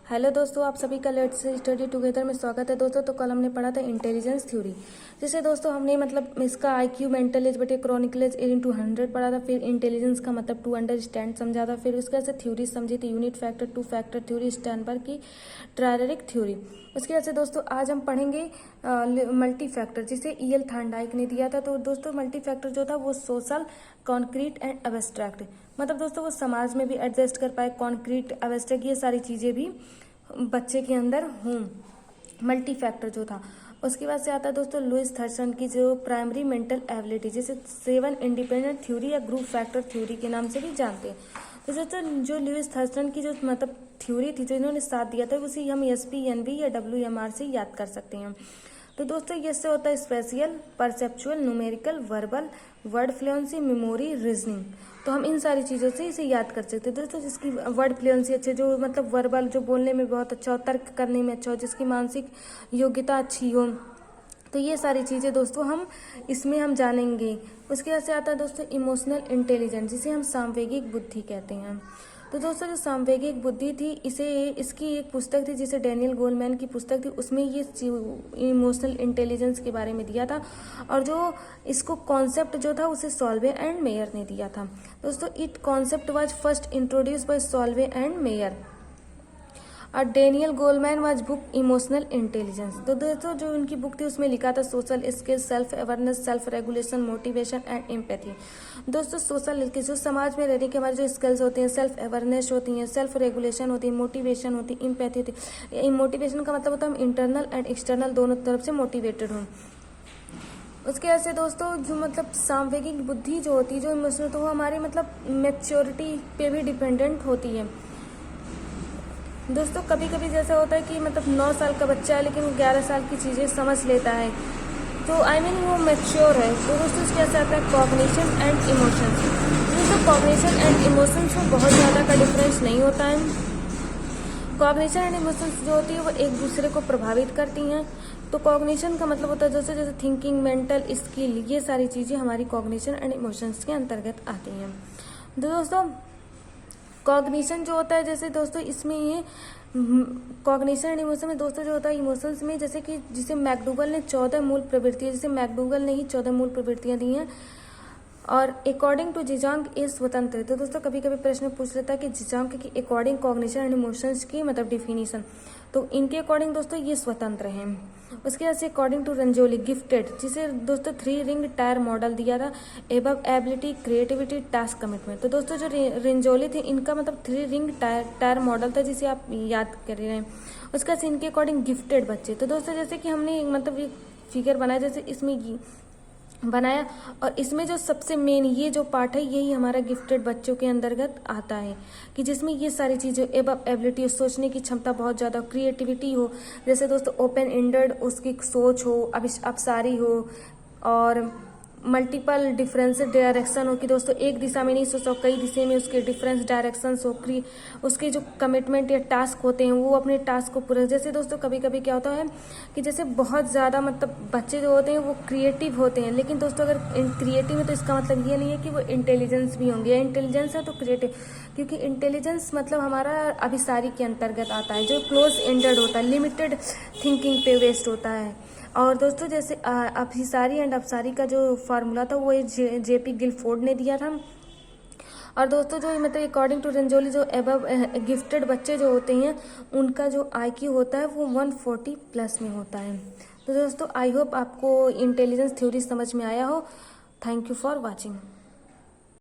Hello दोस्तों, आप सभी का लेट्स स्टडी टुगेदर में स्वागत है दोस्तों। तो कल हमने पढ़ा था इंटेलिजेंस थ्योरी, जिसे दोस्तों हमने मतलब इसका आईक्यू, मेंटल एज बटे क्रॉनिकल एज इनटू 100 पढ़ा था। फिर इंटेलिजेंस का मतलब टू अंडरस्टैंड समझा था। फिर उसके बाद से थ्योरी समझी थी, unit factor, two factor theory, Sternberg की ट्रायरेरिक थ्योरी। उसके बाद से दोस्तों आज हम पढ़ेंगे मल्टी फैक्टर, जिसे ईएल थार्नडाइक ने दिया था। तो दोस्तों मल्टी फैक्टर जो था वो सोशल, कॉन्क्रीट एंड एब्स्ट्रैक्ट, मतलब दोस्तों वो समाज में भी एडजस्ट कर पाए, कॉन्क्रीट, एब्स्ट्रैक्ट, ये सारी चीजें भी बच्चे के अंदर हों, मल्टी फैक्टर जो था। उसके बाद से आता है दोस्तों लुइस थर्सन की जो प्राइमरी मेंटल एबिलिटी, जिसे 7 इंडिपेंडेंट थ्योरी या ग्रुप फैक्टर थ्योरी के नाम से भी जानते हैं। तो दोस्तों जो लुइस थर्सन की जो मतलब थ्योरी थी, जो इन्होंने साथ दिया था, उसी हम एसपीएनवी या WMR से याद कर सकते हैं। तो दोस्तों ये से होता है spatial, perceptual, numerical, verbal, word fluency, memory, reasoning. तो हम इन सारी चीज़ों से इसे याद कर सकते हैं दोस्तों। जिसकी वर्ड फ्लुएंसी अच्छे, जो मतलब वर्बल, जो बोलने में बहुत अच्छा हो, तर्क करने में अच्छा हो, जिसकी मानसिक योग्यता अच्छी हो, तो ये सारी चीज़ें दोस्तों हम इसमें हम जानेंगे। उसके बाद से आता है दोस्तों इमोशनल इंटेलिजेंस, जिसे हम सांवेगिक बुद्धि कहते हैं। तो दोस्तों जो सांवेगिक बुद्धि थी, इसकी एक पुस्तक थी जिसे डैनियल गोलमैन की पुस्तक थी, उसमें ये इमोशनल इंटेलिजेंस के बारे में दिया था। और जो इसको कॉन्सेप्ट जो था उसे सॉल्वे एंड मेयर ने दिया था। दोस्तों it concept was first introduced by Salovey and Mayer और Daniel Goleman was book emotional intelligence. तो दोस्तों जो उनकी बुक थी उसमें लिखा था social skills, self awareness, self regulation, motivation and empathy. दोस्तों सोशल स्किल्स, जो समाज में रहने के हमारे जो स्किल्स होती हैं, सेल्फ अवेयरनेस होती हैं, सेल्फ रेगुलेशन होती है, मोटिवेशन होती है, एम्पैथी होती है। मोटिवेशन का मतलब होता है हम इंटरनल एंड एक्सटर्नल दोनों तरफ से मोटिवेटेड हों। उसके ऐसे दोस्तों जो मतलब सांवेगिक बुद्धि जो होती है, जो इमोशनल, तो वो हमारे मतलब मेच्योरिटी पे भी डिपेंडेंट होती है। दोस्तों कभी कभी जैसा होता है कि मतलब 9 साल का बच्चा है लेकिन वो 11 साल की चीज़ें समझ लेता है, तो वो मैच्योर है। तो दोस्तों उसके ऐसा आता है कॉग्निशन एंड इमोशंस। दोस्तों कॉग्निशन एंड इमोशंस में बहुत ज़्यादा का डिफरेंस नहीं होता है। कॉग्निशन एंड इमोशंस जो होती है वो एक दूसरे को प्रभावित करती हैं। तो कॉग्निशन का मतलब होता है दोस्तों जैसे थिंकिंग, मेंटल स्किल, ये सारी चीज़ें हमारी कॉग्निशन एंड इमोशंस के अंतर्गत आती हैं। तो दोस्तों कॉग्निशन जो होता है, जैसे दोस्तों इसमें ये कॉग्निशन एंड इमोशन में दोस्तों जो होता है इमोशंस में, जैसे कि जिसे मैकडूगल ने 14 मूल प्रवृत्तियां, जैसे मैकडूगल ने ही 14 मूल प्रवृत्तियां दी हैं। और अकॉर्डिंग टू जिजांग ये स्वतंत्र है। तो दोस्तों कभी कभी प्रश्न पूछ लेता है कि जिजांग की अकॉर्डिंग कॉग्निशन एंड इमोशंस की मतलब डिफिनीशन, तो इनके अकॉर्डिंग दोस्तों ये स्वतंत्र हैं। उसके बाद से अकॉर्डिंग टू रंजोली गिफ्टेड, जिसे दोस्तों 3 रिंग टायर मॉडल दिया था, above ability, creativity, task commitment. तो दोस्तों जो रंजोली थे इनका मतलब 3 रिंग टायर मॉडल था, जिसे आप याद कर रहे हैं। उसके बाद से इनके अकॉर्डिंग गिफ्टेड बच्चे, तो दोस्तों जैसे कि हमने मतलब एक फिगर बनाया, जैसे इसमें बनाया, और इसमें जो सबसे मेन ये जो पार्ट है यही हमारा गिफ्टेड बच्चों के अंतर्गत आता है, कि जिसमें ये सारी चीज़ें एबव एबिलिटी, सोचने की क्षमता बहुत ज़्यादा, क्रिएटिविटी हो, जैसे दोस्तों ओपन एंडेड उसकी सोच हो, अपसारी हो, और मल्टीपल डिफरेंस डायरेक्शन हो, कि दोस्तों एक दिशा में नहीं सोचो, कई दिशा में उसके डिफरेंस डायरेक्शंस हो, उसके जो कमिटमेंट या टास्क होते हैं वो अपने टास्क को पूरा, जैसे दोस्तों कभी कभी क्या होता है कि जैसे बहुत ज़्यादा मतलब बच्चे जो होते हैं वो क्रिएटिव होते हैं, लेकिन दोस्तों अगर क्रिएटिव है तो इसका मतलब ये नहीं है कि वो इंटेलिजेंस भी होंगे, या इंटेलिजेंस है तो क्रिएटिव, क्योंकि इंटेलिजेंस मतलब हमारा अभिसारी के अंतर्गत आता है, जो क्लोज एंडेड होता है, लिमिटेड थिंकिंग पे बेस्ड होता है। और दोस्तों जैसे अभिसारी एंड अपसारी का जो फार्मूला था वो JP गिलफोर्ड ने दिया था। और दोस्तों जो मतलब अकॉर्डिंग टू रंजोली जो एबव गिफ्टेड बच्चे जो होते हैं उनका जो IQ होता है वो 140 प्लस में होता है। तो दोस्तों आई होप आपको इंटेलिजेंस थ्योरी समझ में आया हो। Thank you for watching.